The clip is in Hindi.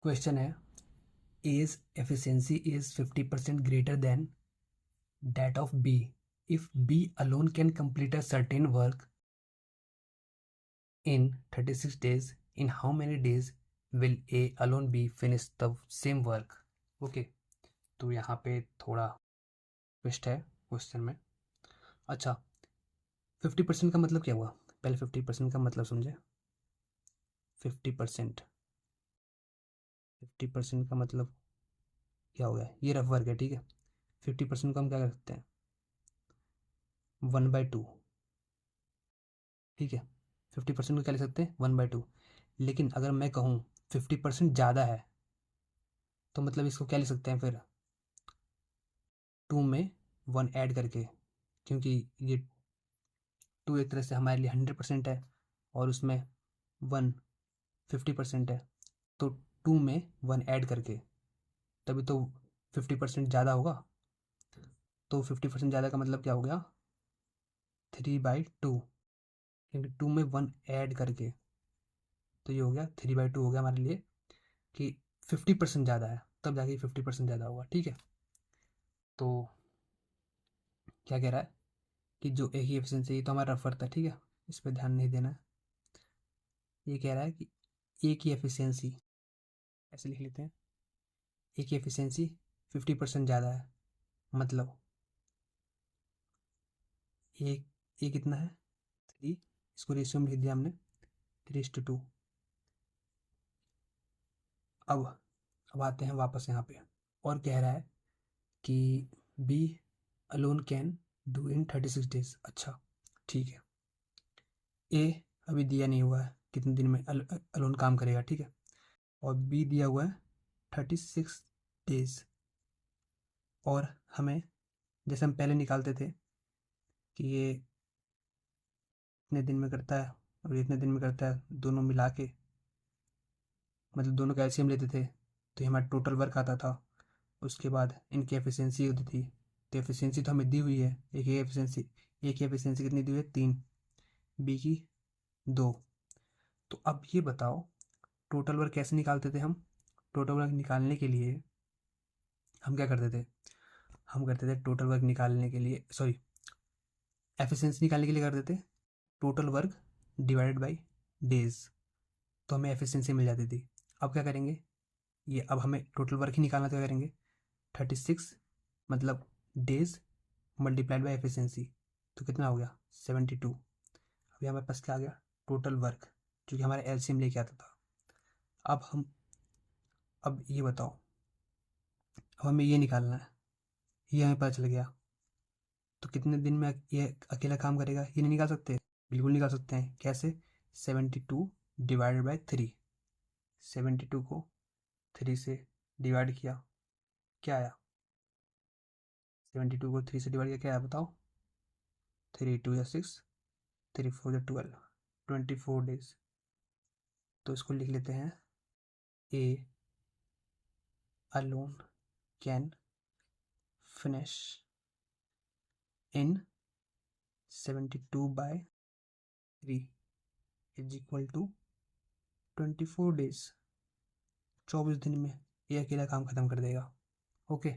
क्वेश्चन है, A's efficiency is 50% greater than that of B. If B alone can complete a certain work in 36 days, in how many days will A alone be finish the same work? Okay, तो यहाँ पे थोड़ा ट्विस्ट है क्वेश्चन में। अच्छा, 50% का मतलब क्या हुआ? पहले 50% का मतलब समझे। 50% 50% का मतलब क्या हो गया? ये रफ वर्क है, ठीक है। 50% को हम क्या कर सकते हैं? 1/2, ठीक है। 50% को क्या लिख सकते हैं? 1/2। लेकिन अगर मैं कहूँ 50% ज़्यादा है, तो मतलब इसको क्या लिख सकते हैं फिर? 2 में 1 ऐड करके, क्योंकि ये 2 एक तरह से हमारे लिए 100% है और उसमें 1 50% है, तो 2 में 1 ऐड करके तभी तो 50% ज़्यादा होगा। तो 50% ज़्यादा का मतलब क्या हो गया? 3/2, क्योंकि 2 में 1 ऐड करके, तो ये हो गया 3/2 हो गया हमारे लिए कि 50% ज़्यादा है, तब जाके 50% ज़्यादा होगा, ठीक है। तो क्या कह रहा है कि जो ए की एफिशिएंसी, ये तो हमारा रफर था, ठीक है, इस पर ध्यान नहीं देना है। ये कह रहा है कि ए की एफिशिएंसी, ऐसे लिख लेते हैं, ए की एफिशिएंसी 50% ज़्यादा है, मतलब ए कितना है? 3, इसको रेशियो में लिख दिया हमने 3:2। अब आते हैं वापस यहाँ पे, और कह रहा है कि B alone can do in 36 days. अच्छा, ठीक है। ए अभी दिया नहीं हुआ है कितने दिन में अलोन काम करेगा, ठीक है, और बी दिया हुआ है 36 डेज। और हमें, जैसे हम पहले निकालते थे कि ये इतने दिन में करता है और ये इतने दिन में करता है, दोनों मिला के, मतलब दोनों का एलसीएम लेते थे, तो ये हमारा टोटल वर्क आता था। उसके बाद इनकी एफिशिएंसी होती थी, तो एफिशिएंसी तो हमें दी हुई है, एक की एफिशिएंसी कितनी दी हुई है? 3, बी की 2। तो अब ये बताओ टोटल वर्क कैसे निकालते थे हम? टोटल वर्क निकालने के लिए हम क्या करते थे? हम करते थे टोटल वर्क निकालने के लिए, सॉरी, एफिशिएंसी निकालने के लिए करते थे total work divided by days, तो हमें एफिशिएंसी मिल जाती थी। अब क्या करेंगे? ये अब हमें टोटल वर्क ही निकालना, तो क्या करेंगे? 36 मतलब डेज मल्टीप्लाइड बाय एफिशिएंसी, तो कितना हो गया? 72। अभी हमारे पास क्या आ गया? टोटल वर्क, जो कि हमारे एलसीएम लेके आता था। अब ये बताओ, अब हमें ये निकालना है, ये हमें पता चल गया, तो कितने दिन में ये अकेला काम करेगा? ये नहीं निकाल सकते? बिल्कुल निकाल सकते हैं। कैसे? 72 डिवाइडेड बाय 3। 72 को 3 से डिवाइड किया, क्या आया? 72 को 3 से डिवाइड किया, क्या आया बताओ? 3 × 2 = 6, 3 × 4 = 12, 24 डेज। तो इसको लिख लेते हैं, ए alone can finish in 72/3 = 24 days। 24 दिन में ये अकेला काम खत्म कर देगा। ओके।